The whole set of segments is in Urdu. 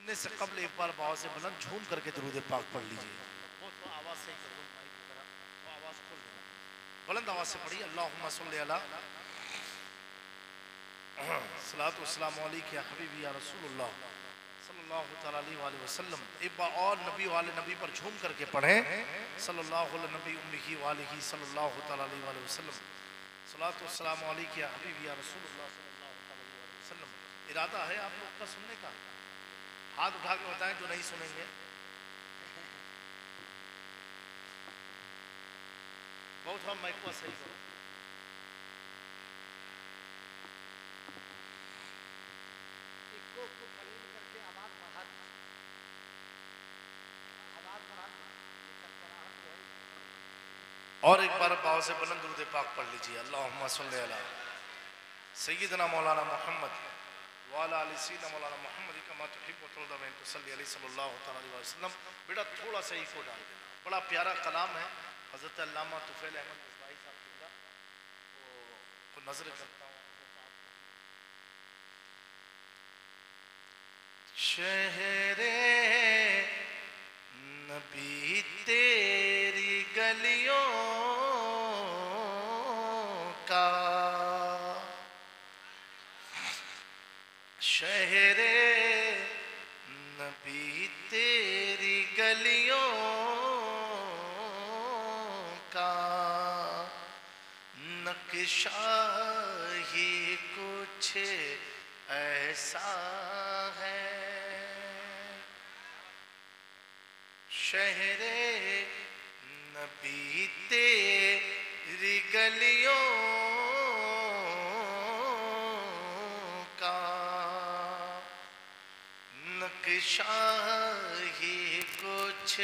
سننے سے قبل ایک بار بہت سے بلند جھوم کر کے درود پاک پڑھ لیجئے. وہ تو آواز صحیح کر دو مائک وغیرہ وہ آواز کھول دینا. بلند آواز سے پڑھیے اللہم صلی علی صلاۃ والسلام علیک یا حبیبی یا رسول اللہ صلی اللہ تعالیٰ علیہ وآلہ وسلم. ایک بار اور نبی والے نبی پر جھوم کر کے پڑھیں صلی اللہ علیہ نبی امہ والہ صلی اللہ تعالیٰ علیہ وآلہ وسلم. صلاۃ والسلام علیک یا حبیبی یا رسول اللہ صلی اللہ تعالیٰ علیہ وسلم. ارادہ ہے آپ لوگ کا سننے کا؟ ہاتھ اٹھا کے بتائیں جو نہیں سنیں گے. بہت ہم مائک کو صحیح کرو. اور ایک بار باؤ سے بلند درود پاک پڑھ لیجیے اللہم صلی علی سیدنا مولانا محمد وعلی آل سیدنا مولانا محمد کما تحب و ترضی وان تصلی علیہ صلی اللہ علیہ وسلم. بیٹا تھوڑا سا ایکو ڈال دینا. بڑا پیارا کلام ہے حضرت علامہ طفیل احمد مصباحی صاحب کا کو نظر کرتا ہوں. شہر نبی تیری گلیوں کا شہر نبی تیری گلیوں کا نقشہ ہی کچھ ایسا ہے. شہر نبی تیری گلیوں کا نقشہ ہی کچھ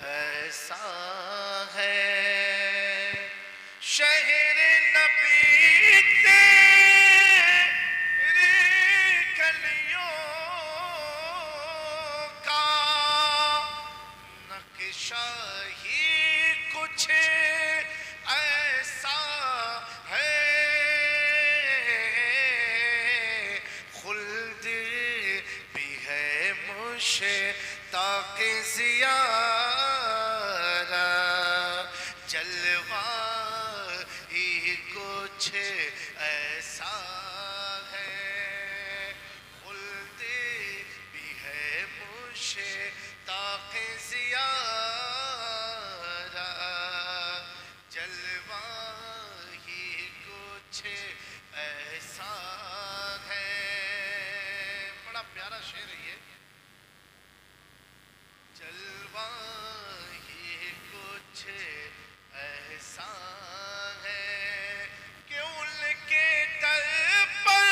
ایسا ہے. شہر نبی تیری گلیوں کا نقشہ ہی کچھ ایسا ہے. خلد بھی ہے مشتاق زیارت جلوہ ہی کچھ ایسا ہے. خلد بھی ہے مشتاق زیارت جلوہ ہی کچھ ایسا ہے. بڑا پیارا شعر ہے یہ. جلوہ ہی کچھ ایسا ہے کہ ان کے در پر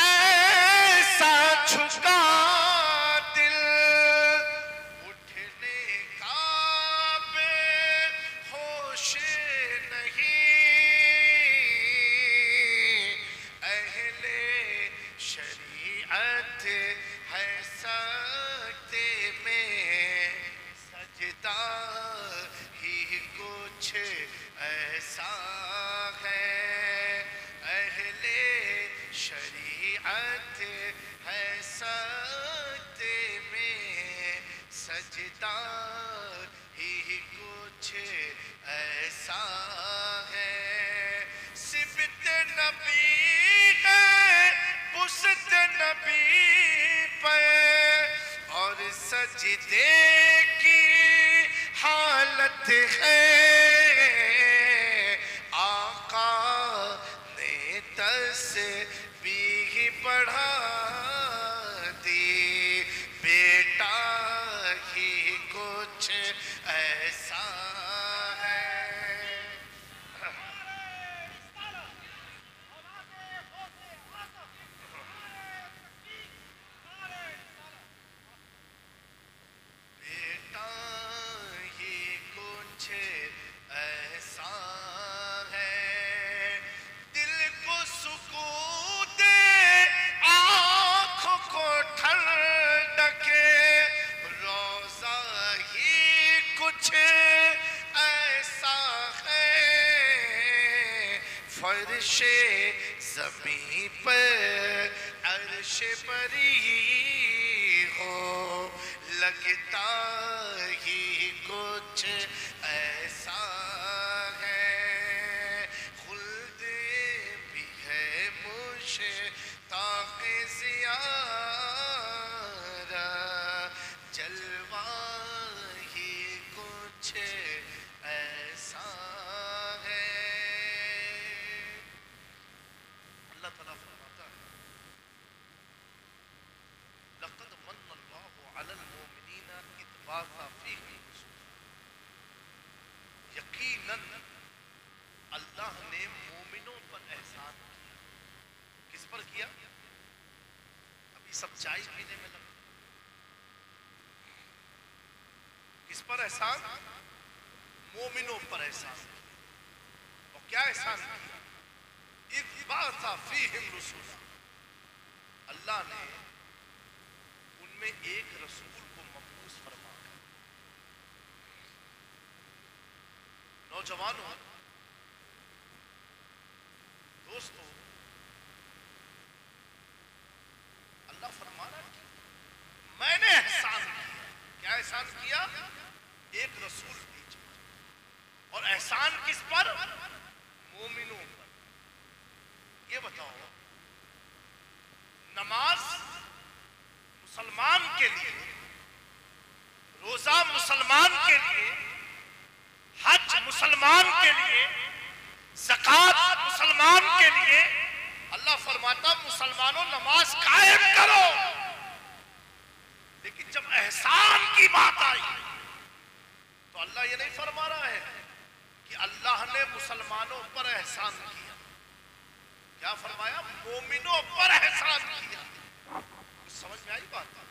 ایسا جھکا دل اٹھنے کا بے ہوش نہیں. اہل شریعت ہے سجدے میں سجدہ ہی کچھ ایسا ہے. اہل شریعت ہے سجدے میں سجدہ ہی کچھ ایسا ہے. صفت نبی ہے پشت نبی پہ اور سجدے کی حالت ہے. آقا نے تسبیح پڑھا دی بیٹا ہی کچھ ایسا ہے. بیٹا ہی کچھ ایسا ہے. دل کو سکون دے آنکھوں کو ٹھنڈکے روضہ ہی کچھ ایسا ہے. فرش زمین پر عرش بری ہو لگتا ہی کچھ ایسا ہے، خلد بھی ہے مشتاق زیارہ، جلوہ ہی کچھ ایسا ہے۔ اللہ تعالیٰ فرماتا ہے لقد من اللہ علی المؤمنین اذ بعث فیہم رسولا، یقیناً اللہ نے مومنوں پر احسان کیا۔ کس پر کیا؟ ابھی سب چائے پینے میں لگے، کس پر احسان؟ مومنوں پر احسان کیا۔ اور کیا احسان کیا؟ اذ بعث فیہم رسولا، اللہ نے ان میں ایک رسول کو مبعوث فرمایا۔ نوجوانوں، دوستو، اللہ فرما رہا ہے میں نے احسان کیا۔ کیا احسان کیا؟ ایک رسول بھیجا۔ اور احسان کس پر؟ مومنوں پر۔ یہ بتاؤ، نماز مسلمان کے لیے، روزہ مسلمان کے لیے، حج مسلمان کے لیے، زکوٰۃ مسلمان کے لیے، اللہ فرماتا مسلمانوں نماز قائم کرو۔ لیکن جب احسان کی بات آئی تو اللہ یہ نہیں فرما رہا ہے کہ اللہ نے مسلمانوں پر احسان کیا۔ کیا فرمایا؟ مومنوں پر احسان کیا۔ کچھ سمجھ میں آئی بات؟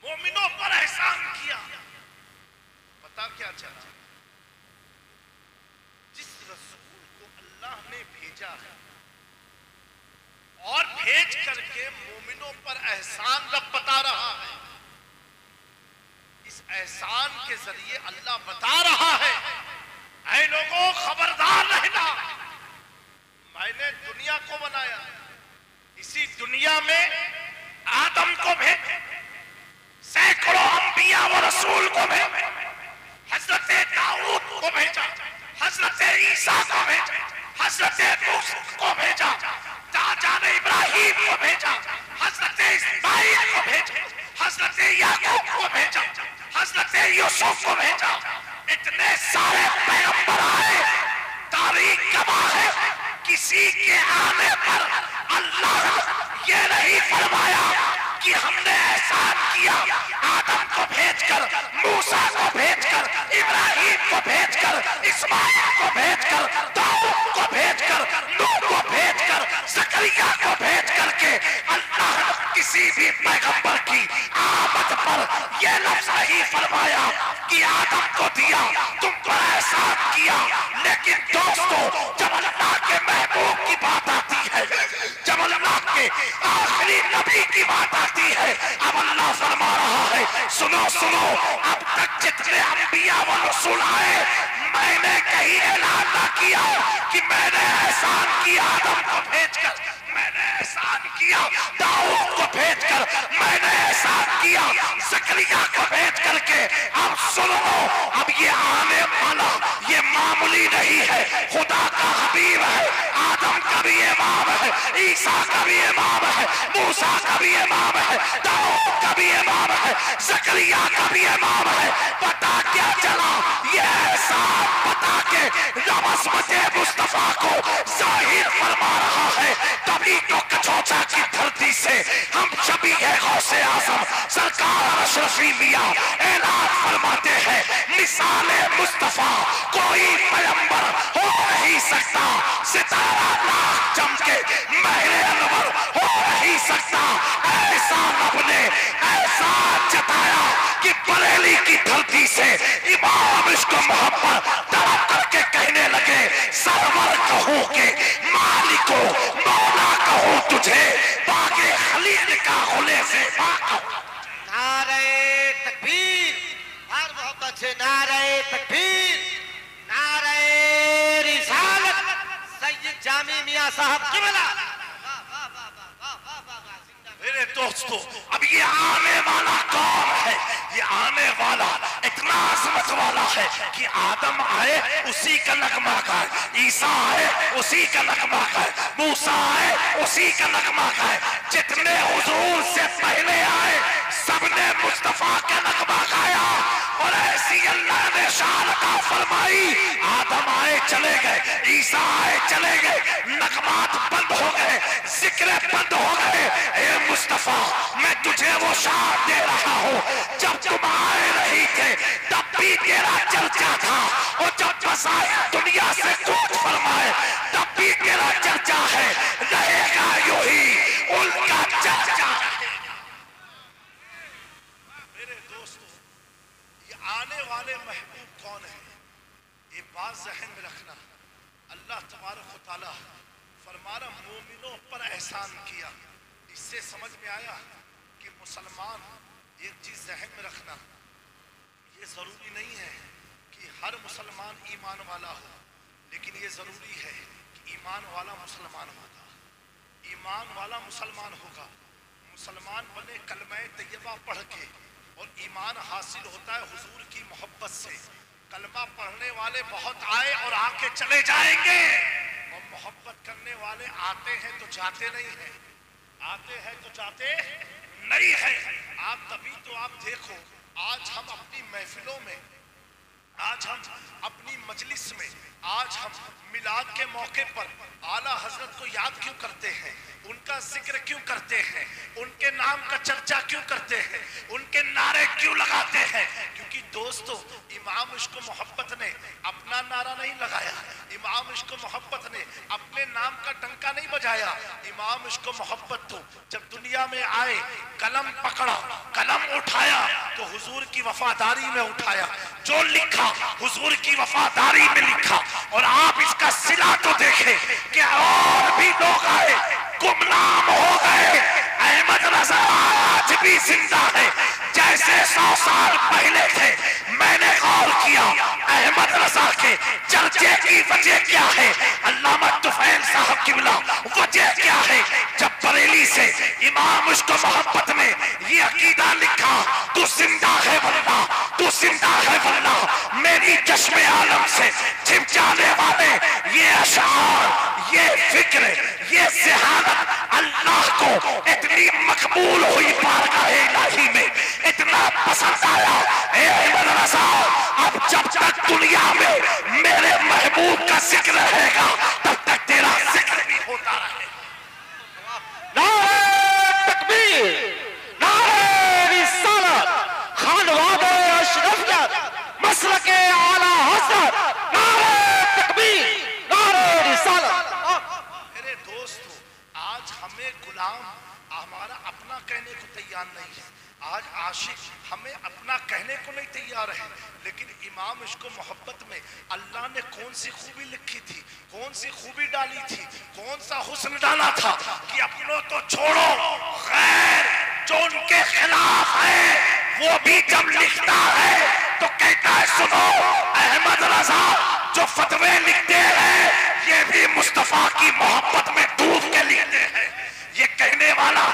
مومنوں پر احسان کیا۔ بتا کیا چاہتا؟ جس رسول کو اللہ نے بھیجا ہے اور بھیج کر کے مومنوں پر احسان رب بتا رہا ہے، اس احسان کے ذریعے اللہ بتا رہا ہے اے لوگوں خبردار رہنا، میں نے دنیا کو بنایا، اسی دنیا میں آدم کو بھیجا، سینکڑوں انبیاء و رسول کو بھیجا، حضرت داؤد کو بھیجا، حضرت عیسیٰ کو بھیجا، حضرت موسیٰ کو بھیجا، جان ابراہیم کو بھیجا، حضرت اسماعیل کو بھیجا، حضرت یعقوب کو بھیجا، حضرت یوسف کو بھیجا۔ اتنے سارے پیغمبر آئے، تاریخ گواہ ہے کسی کے آنے پر اللہ یہ نہیں فرمایا کہ ہم نے احسان کیا، آدم کو بھیج کر، موسیٰ کو بھیج کر، ابراہیم کو بھیج کر، اسماعیل کو بھیج کر، داؤد کو بھیج کر، نوح کو بھیج کر، زکریا کو بھیج کر کے اللہ کسی بھی پیغمبر کی آمد پر یہ لفظ نہیں فرمایا کہ آدم کو دیا، تم پر احسان کیا۔ لیکن دوستو، جب اللہ کے محبوب کی بات آتی ہے، جب اللہ کے آخری نبی کی بات آتی ہے، اب اللہ فرما رہا ہے سنو سنو، اب تک جتنے انبیاء و رسول آئے میں نے کہیں اعلان نہ کیا کہ میں نے احسان کیا آدم کو بھیج کر، میں نے احسان کیا داؤد کو بھیج کر، میں نے احسان کیا زکریا کو بھیج کر کے۔ اب سنو، اب یہ آنے والا یہ معمولی نہیں ہے، خدا کا حبیب ہے، آدم کا بھی امام ہے، عیسیٰ کا بھی امام ہے، موسیٰ کا بھی امام ہے، داؤد کا بھی امام ہے، زکریا کا بھی امام ہے۔ پتا کیا چلا؟ یہ احسان پتا کہ رب عظمت مصطفیٰ کو ظاہر فرما رہا ہے۔ تبھی تو کچوچا کی دھرتی سے ہم شبیہ غوث اعظم سرکار اشرفی میاں اعلان فرماتے ہیں مثال مصطفیٰ کوئی پیغمبر ہو نہیں سکتا، ستارہ لاکھ چمکے مہر انور ہو نہیں سکتا۔ ایسا رب نے احسان جتایا کہ بریلی کی دھرتی سے امام عشق و محبت طلب کر کے کہنے لگے سرور کہوں کہ مالکو مولا کہوں تجھے، باغ خلیل کا غلے سے نعرہ صاحب قبلہ. میرے دوستو اب یہ آنے والا کون ہے؟ یہ آنے والا اتنا عظمت والا ہے کہ آدم آئے اسی کا نغمہ گائے، عیسیٰ آئے اسی کا نغمہ گائے، موسیٰ آئے اسی کا نغمہ گائے، جتنے حضور سے پہلے آئے سب نے مصطفیٰ کا نغمہ گایا. اور ایسی اللہ نے شان عطا فرمائی، آدم آئے چلے گئے، عیسیٰ آئے چلے گئے، نغمات بند ہو گئے، ذکر بند ہو گئے. اے مصطفیٰ میں تجھے وہ شان دے رہا ہوں، جب تم آئے رہی تھے تب بھی تیرا چرچا تھا، اور جب بسائے دنیا سے کوچ فرمائے تب بھی تیرا چرچا ہے، رہے گا یوں ہی ان کا چرچا. میرے دوستو یہ آنے والے محبوب کون ہیں؟ یہ بات ذہن میں رکھنا. اللہ تبارک و تعالیٰ فرمانا مومنوں پر احسان کیا. اس سے سمجھ میں آیا کہ مسلمان، ایک چیز ذہن میں رکھنا، یہ ضروری نہیں ہے کہ ہر مسلمان ایمان والا ہو، لیکن یہ ضروری ہے کہ ایمان والا مسلمان ہوگا. ایمان والا مسلمان ہوگا. مسلمان بنے کلمہ طیبہ پڑھ کے، اور ایمان حاصل ہوتا ہے حضور کی محبت سے. کلمہ پڑھنے والے بہت آئے اور آ کے چلے جائیں گے، اور محبت کرنے والے آتے ہیں تو جاتے نہیں ہیں، آتے ہیں تو جاتے نہیں ہیں. آپ تبھی تو آپ دیکھو آج ہم اپنی محفلوں میں، آج ہم اپنی مجلس میں، آج ہم میلاد کے موقع پر اعلیٰ حضرت کو یاد کیوں کرتے ہیں، ان کا ذکر کیوں کرتے ہیں، ان کے نام کا چرچا کیوں کرتے ہیں، ان کے نعرے کیوں لگاتے ہیں؟ کیونکہ دوستو امام عشق و محبت نے اپنا نعرہ نہیں لگایا، امام عشق و محبت نے اپنے نام کا ڈنکا نہیں بجایا. امام عشق و محبت تو جب دنیا میں آئے قلم پکڑا، قلم اٹھایا تو حضور کی وفاداری میں اٹھایا، جو لکھا حضور کی وفاداری میں لکھا. اور آپ اس کا صلہ تو دیکھیں کہ اور بھی لوگ آئے گمنام ہو گئے، احمد رضا آج بھی زندہ ہے جیسے 100 سال پہلے تھے. میں نے غور کیا احمد رضا کے چرچے کی وجہ کیا ہے، علامہ طفیل صاحب قبلہ وجہ کیا ہے. جب بریلی سے امام عشق و محبت نے یہ عقیدہ لکھا، تو زندہ ہے واللہ، تو زندہ ہے واللہ، میری چشم عالم سے چھپ جانے والے یہ اشعار، یہ فکر، یہ ذہانت اللہ کو اتنی مقبول ہوئی بارگاہ الہی میں، اتنا پسند آیا. اے احمد رضا اب جب تک دنیا میں میرے محبوب کا ذکر رہے گا تب تک تیرا ذکر بھی ہوتا رہے گا. نعرہ تکبیر، نعرہ رسالت، خانواد اشرفیت، مسلک اعلیٰ حضرت، نعرہ تکبیر، نعرہ رسالت. میرے دوستو آج ہمیں غلام ہمارا اپنا کہنے کو تیار نہیں ہے، آج عاشق ہمیں اپنا کہنے کو نہیں تیار ہے. لیکن امام عشق و محبت میں اللہ نے کون سی خوبی لکھی تھی، کون سی خوبی ڈالی تھی، کون سا حسن ڈالا تھا کہ اپنوں تو چھوڑو، غیر جو ان کے خلاف ہے وہ بھی جب لکھتا ہے تو کہتا ہے سنو احمد رضا جو فتوے لکھتے ہیں یہ بھی مصطفیٰ کی محبت میں ڈوب کے لکھتے ہیں. یہ کہنے والا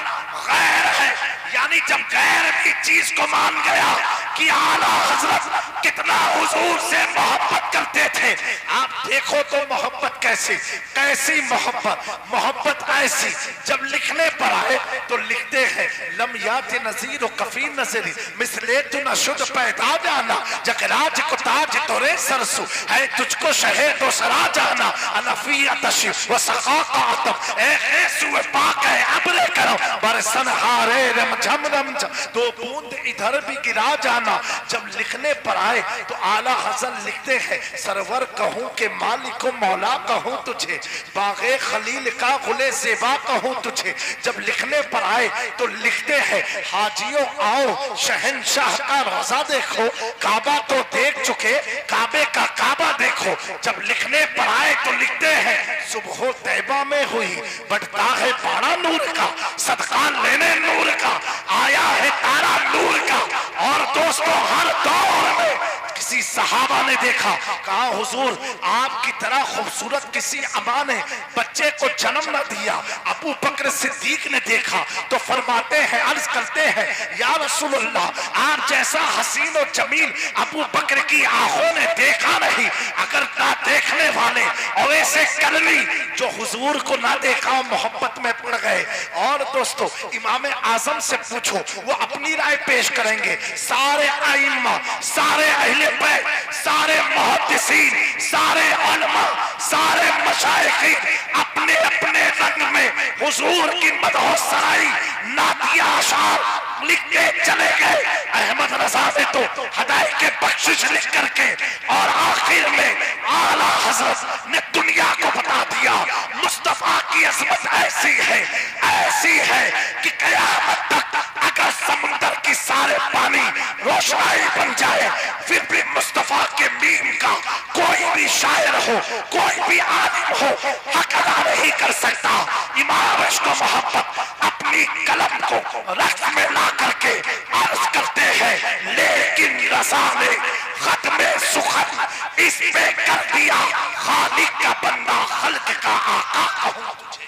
غیر ہے، یعنی جب غیر کی چیز کو مان گیا کہ اعلیٰ حضرت کتنا حضور سے محبت کرتے تھے. آپ دیکھو تو محبت کیسی محبت، محبت ایسی جب لکھنے پر آئے تو لکھتے ہیں لم یات نظیر و کفی نظری مثلے تو نشد پیدا جانا جگراج کو تاج تورے سرسو ہے تجھ کو شہد و سرا جانا انفی اتشی و سقا قاتم اے خیسو پاک ہے عبر کرم برسن ہارے رم جھم رم جھم دو بوند ادھر بھی گرا جانا. جب لکھنے پر آئے تو اعلیٰ حضرت لکھتے ہیں سرور کہوں کہ مالک و مولا کہوں تجھے، باغ خلیل کا غلِ زیبا کہوں تجھے. جب لکھنے پر آئے تو لکھتے ہیں حاجیوں آؤ شہنشاہ کا روضہ دیکھو، کعبہ تو دیکھ چکے کعبے کا کعبہ دیکھو. جب لکھنے پر آئے تو لکھتے ہیں صبح طیبہ میں ہوئی بڑھتا ہے پاڑا نور کا، صدقہ لینے نور کا، آیا ہے تارا نور کا. اور دوستو ہر دور میں کسی صحابہ نے دیکھا، کہا حضور آپ کی طرح خوبصورت کسی اماں نے بچے کو جنم نہ دیا۔ ابو بکر صدیق نے دیکھا تو فرماتے ہیں، عرض کرتے ہیں یا رسول اللہ آپ جیسا حسین و جمیل ابو بکر کی آنکھوں نے دیکھا نہیں۔ اگر نہ دیکھنے والے اور ایسے کرنی جو حضور کو نہ دیکھا محبت میں پڑ گئے۔ اور دوستو امام اعظم سے پوچھو وہ اپنی رائے پیش کریں گے۔ سارے ائمہ، سارے اہل بیت، سارے محدثین، سارے علماء، سارے مشائخین اپنے اپنے رنگ میں حضور کی مدح و سرائی نعتیہ اشعار لکھتے چلے گئے۔ احمد رضا نے تو ہدایت کے بخشش لکھ کر کے اور آخر میں اعلیٰ حضرت نے دنیا کو بتا دیا مصطفیٰ کی عظمت ایسی ہے کہ قیامت تک اگر سمندر کی سارے پانی روشنائی بن جائے پھر بھی مصطفیٰ کے میم کا کوئی بھی شاعر ہو، کوئی بھی عالم ہو حق ادا نہیں کر سکتا۔ امام عشق و محبت اپنی قلم کو رقص میں لا کر کے عرض کرتے ہیں، لیکن رضا نے ختم سخن اس پہ کر دیا، خالق کا بندہ خلق کا آقا کہوں تجھے۔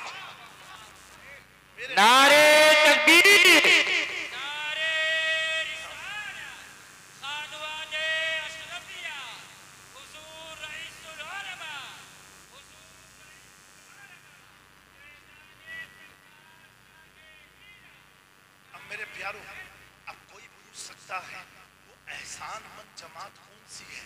نعرہ تکبیر، میرے پیارو اب کوئی پوچھ سکتا ہے وہ احسان مند جماعت کون سی ہے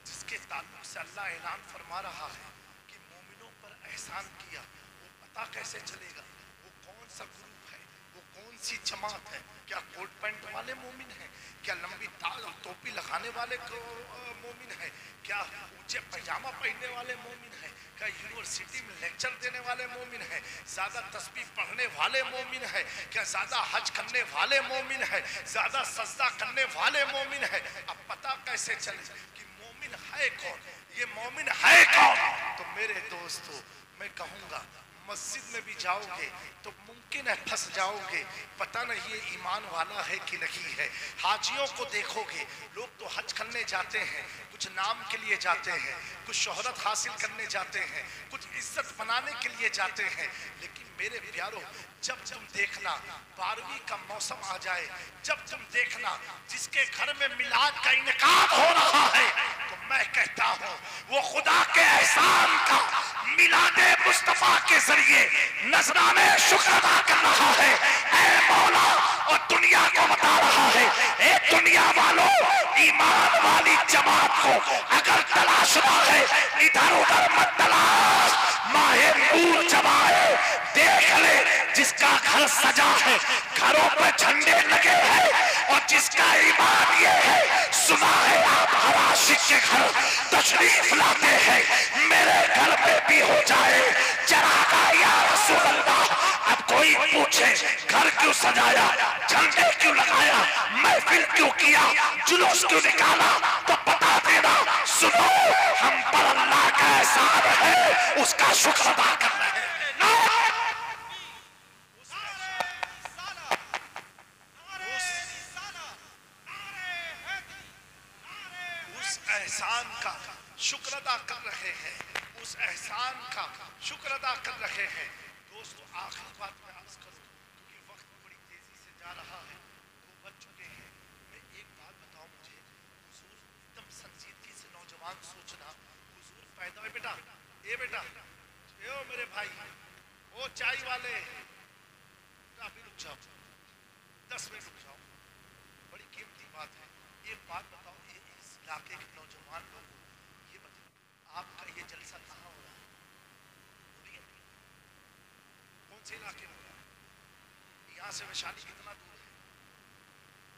جس کے تعلق سے اللہ اعلان فرما رہا ہے کہ مومنوں پر احسان کیا؟ وہ پتہ کیسے چلے گا؟ وہ کون سا گروپ ہے؟ وہ کون سی جماعت ہے؟ کیا کوٹ پینٹ والے مومن ہیں؟ کیا لمبی تاج اور ٹوپی لگانے والے مومن ہیں؟ کیا اونچے پائجامہ پہننے والے مومن ہیں؟ کیا یونیورسٹی میں لیکچر دینے والے مومن ہیں؟ زیادہ تسبیح پڑھنے والے مومن ہیں؟ کیا زیادہ حج کرنے والے مومن ہیں؟ زیادہ سجدہ کرنے والے مومن ہیں؟ اب پتہ کیسے چلے کہ مومن ہے کون؟ یہ مومن ہے کون؟ تو میرے دوستو میں کہوں گا مسجد میں بھی جاؤ گے تو ممکن ہے پھنس جاؤ گے، پتہ نہیں یہ ایمان والا ہے کہ نہیں ہے۔ حاجیوں کو دیکھو گے، لوگ تو حج کرنے جاتے ہیں، کچھ نام کے لیے جاتے ہیں، کچھ شہرت حاصل کرنے جاتے ہیں، کچھ عزت بنانے کے لیے جاتے ہیں، لیکن میرے پیارو جب تم دیکھنا 12ویں کا موسم آ جائے، جب تم دیکھنا جس کے گھر میں میلاد کا انعقاد ہو رہا ہے، تو میں کہتا ہوں وہ خدا کے احسان کا میلاد مصطفیٰ کے ذریعے نذرانے شکر ادا کر رہا ہے۔ اے مولا، اور دنیا کو بتا رہا ہے، اے دنیا والوں ایمان والی جماعت کو اگر تلاشنا ہے ادھر ادھر مت تلاش، ماہ نور جب آئے دیکھ لے جس کا گھر سجا ہے، گھروں پہ جھنڈے لگے ہیں، اور جس کا ایمان یہ ہے سنا ہے آپ ہر عاشق کے گھر تشریف لاتے ہیں، میرے گھر میں بھی ہو جائے چراغا یا رسول اللہ۔ اب کوئی پوچھے گھر کیوں سجایا، جھنڈے کیوں لگایا، محفل کیوں کیا، جلوس کیوں نکالا، تو بتا دینا سنو ہم پر اللہ کا احسان ہے، اس کا شکر ادا کر رہے ہیں۔ اس احسان کا شکر ادا کر رہے ہیں، اس احسان کا شکر ادا کر رہے ہیں۔ دوستو آخری بات میں عرض کروں کیونکہ وقت بڑی تیزی سے جا رہا ہے، 2 بج چکے ہیں۔ میں ایک بات بتاؤں، مجھے حضور ایک دم سنجیدگی سے نوجوان سوچنا، حضور پیدا ہے بیٹا، اے بیٹا، اے او میرے بھائی، او چائے والے، ابھی رک جاؤ، 10 منٹ رک جاؤ، بڑی قیمتی بات ہے۔ ایک بات بتاؤ، اس علاقے کے نوجوان لوگوں یہ بتاؤ آپ کا یہ جلسہ کہاں ہو رہا ہے؟ کون سے علاقے میں ہو رہا ہے؟ یہاں سے ویشالی کتنا دور ہے؟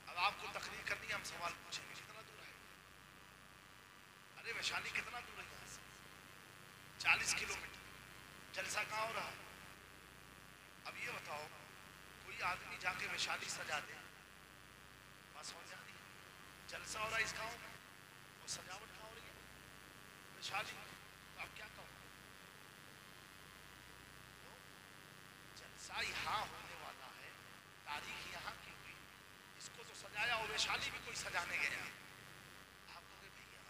اب آپ کو تقریر کرنی ہے، ہم سوال پوچھیں گے کتنا دور ہے؟ ارے ویشالی کتنا دور ہے یہاں سے؟ 40 کلومیٹر۔ جلسہ کہاں ہو رہا ہے؟ اب یہ بتاؤ کوئی آدمی جا کے ویشالی سجا دے، بس ہو جاتی ہے؟ جلسہ ہو رہا ہے اس گاؤں میں، وہ سجاوٹ کہاں ہو رہی ہے؟ ویشالی۔ تو اب کیا کہوں؟ جلسہ یہاں ہونے والا ہے، تاریخ یہاں کی ہوئی، اس کو تو سجایا اور ویشالی بھی کوئی سجانے گیا۔ آپ کہو گے بھیا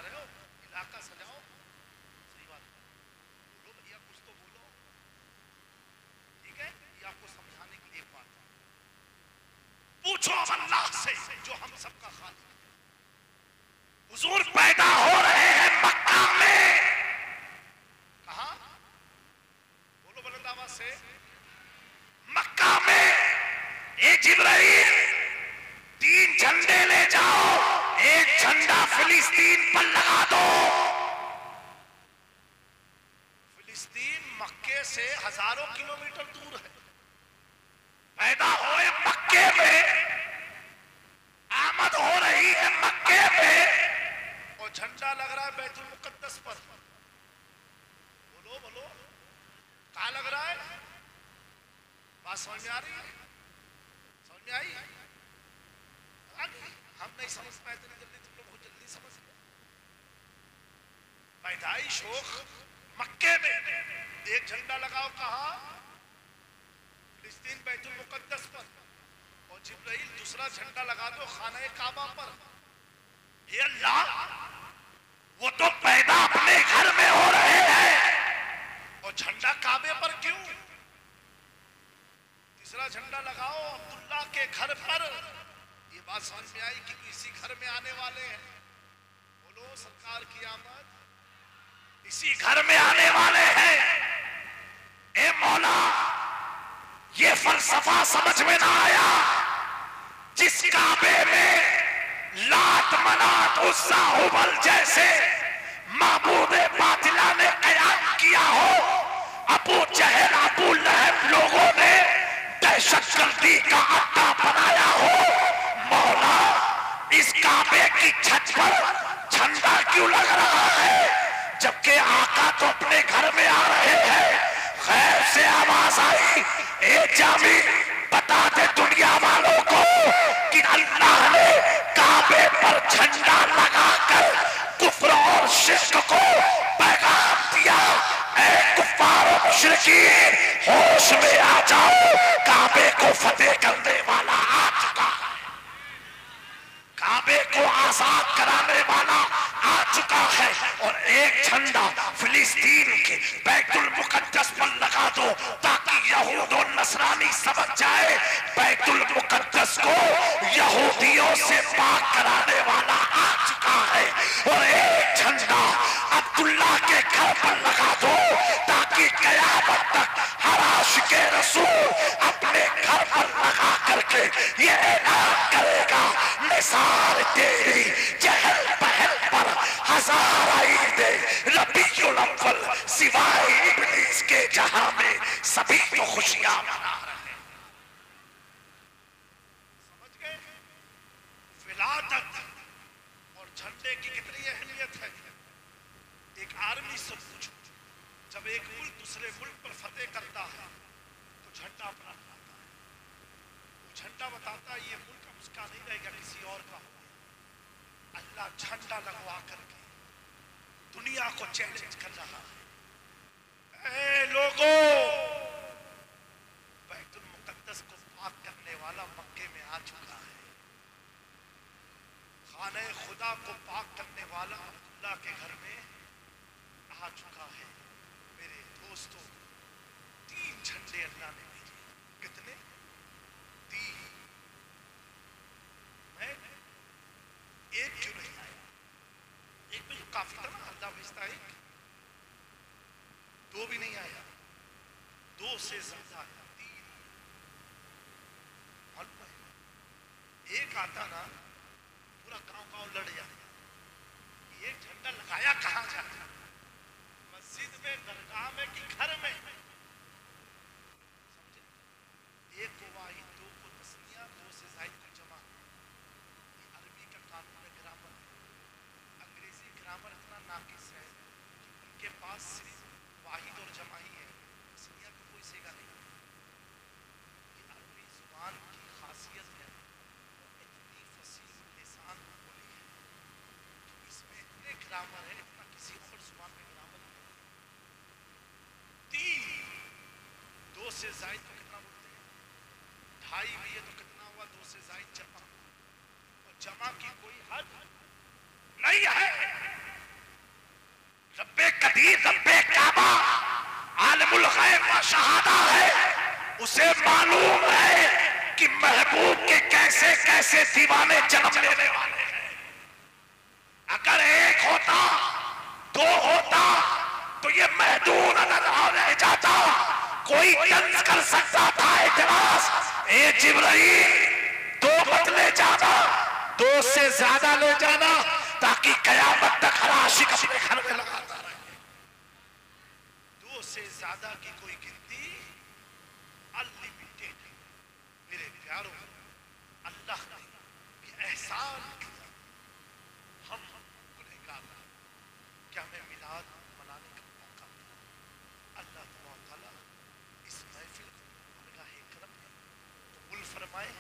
رہے ہو, علاقہ سجاؤ. صحیح بات بولو بھیا, کچھ تو بولو. ٹھیک ہے, یہ آپ کو سمجھانے کی ایک بات ہے. پوچھو اب اللہ سے جو ہم سب کا خالق ہے. حضور پیدا ہو رہے ہیں مکہ میں. کہاں؟ بولو بلند آواز سے. مکہ میں. اے جبرائیل 3 جھنڈے لے جاؤ, ایک جھنڈا فلسطین پر لگا دو. فلسطین مکے سے ہزاروں کلومیٹر دور ہے. پیدا ہوئے مکے میں, آمد ہو رہی ہے مکے میں, اور جھنڈا لگ رہا ہے بیت المقدس پر. بولو بولو, کہاں لگ رہا ہے؟ بات سمجھ میں آ رہی ہے؟ سمجھ میں آئی؟ ہم نہیں سمجھ پائے اتنی جلدی, تم لوگ بہت جلدی سمجھ گئے. پیدائش ہو مکے میں, ایک جھنڈا لگاؤ کہاں؟ فلسطین بیت المقدس پر. اور جبرائیل دوسرا جھنڈا لگا دو خانہ کعبہ پر. یہ اللہ, وہ تو پیدا اپنے گھر میں ہو رہے ہیں, اور جھنڈا کعبے پر کیوں؟ تیسرا جھنڈا لگاؤ عبداللہ کے گھر پر. یہ بات سمجھ میں آئی کہ اسی گھر میں آنے والے ہیں. بولو سرکار کی آمد اسی گھر میں آنے والے ہیں. اے مولا, یہ فلسفہ سمجھ میں نہ آیا. جس کعبے میں لات منات عزا ہبل جیسے معبود باطلہ نے قیام کیا ہو, ابو جہل ابو لہب لوگوں نے دہشت گردی کا اڈا بنایا ہو, مولا اس کعبے کی چھت پر جھنڈا کیوں لگ رہا ہے جبکہ آقا تو اپنے گھر میں آ رہے ہیں؟ غیب سے آواز آئی, اے جامی بتا دے دنیا والوں کو کہ اللہ نے کعبے پر جھنڈا لگا کر کفر اور شرک کو پیغام دیا. اے کفار و مشرکین, ہوش میں آ جاؤ, کعبے کو فتح کرنے والا آ چکا ہے. کعبے کو آزاد کرانے والا آ چکا ہے. اور ایک جھنڈا فلسطین کے بیت المقدس پر لگا دو تاکہ یہود و نصرانی سمجھ جائے بیت المقدس کو یہودیوں سے پاک کرانے والا آ چکا ہے. اور ایک جھنڈا عبداللہ کے گھر پر لگا دو تاکہ قیامت تک ہر عاشق رسول اپنے گھر پر لگا کر کے یہ اعلان کرے گا, نثار تیری چہل پہل پر ہزار عیدیں ربیع الاول سوائے ابلیس کے جہاں میں سبھی تو خوشیاں منا رہے ہیں. سمجھ گئے ولادت اور جھنڈے کی کتنی اہمیت ہے؟ ایک آرمی سے پوچھو, جب ایک ملک دوسرے ملک پر فتح کرتا ہے تو جھنڈا اپنا بتاتا ہے. وہ جھنڈا بتاتا ہے یہ ملک اب اس کا نہیں رہے گا, کسی اور کا ہوگا. اللہ جھنڈا لگوا کر کے دنیا کو چیلنج کر رہا ہے, اے لوگوں, بیت المقدس کو پاک کرنے والا مکے میں آ چکا ہے. خانہ خدا کو پاک کرنے والا اللہ کے گھر میں آ چکا ہے. میرے دوستوں, 3 جھنڈے اللہ نے بھیجے. کتنے؟ 3. میں ایک کیوں نہیں آیا؟ ایک بھی کافی تھا نا, اللہ بھیجتا ہے. 2 بھی نہیں آیا, 2 سے زیادہ آیا, 3. ایک آتا نا پورا گاؤں لڑ جاتا. ایک جھنڈا لگایا کہاں جاتا؟ مسجد میں, درگاہ میں کہ گھر میں؟ سمجھے؟ 1 کو واحد, 2 کو تسنیہ, 2 سے زائد کو جمع. یہ عربی کا قانون گرامر ہے. انگریزی گرامر اتنا ناقص ہے کہ ان کے پاس صرف واحد اور جمع ہی ہے, تسنیہ کا کوئی سیگا نہیں. یہ عربی زبان کی خاصیت ہے, اتنی فصیح لسان بولی ہے کہ اس میں اتنے گرامر ہے اتنا کسی اور زبان میں گرامر نہیں. 3, 2 سے زائد کو کتنا بولتے ہیں؟ 2.5 بھی ہے تو کتنا ہوا؟ 2 سے زائد جمع. اور جمع کی کوئی حد نہیں ہے. نبی رب کعبہ عالم الغیب و شہادہ ہے، اسے معلوم ہے کہ محبوب کے کیسے کیسے دیوانے جنم لینے والے ہیں۔ اگر ایک ہوتا، دو ہوتا تو یہ محدود نہ رہ جاتا، کوئی طنز کر سکتا تھا اعتراض، اے جبرائیل دو مت لے جانا، دو سے زیادہ لے جانا تاکہ قیامت تک ہر عاشق اپنے گھر میں لگاتا رہے۔ دو سے زیادہ کی کوئی گنتی انلمیٹڈ ہے۔ میرے پیاروں، اللہ نے یہ احسان کیا، ہم گنہگار ہیں کہ ہمیں میلاد منانے کا موقع ملا۔ اللہ تعالیٰ اس محفل کو نگاہ کرم میں قبول فرمائے،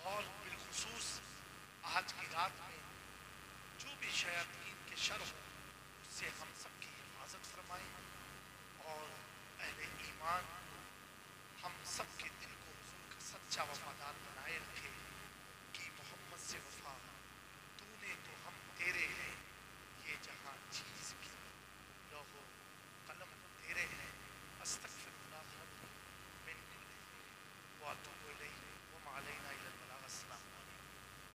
اور بالخصوص آج کی رات میں جو بھی شیاطین کے شر ہو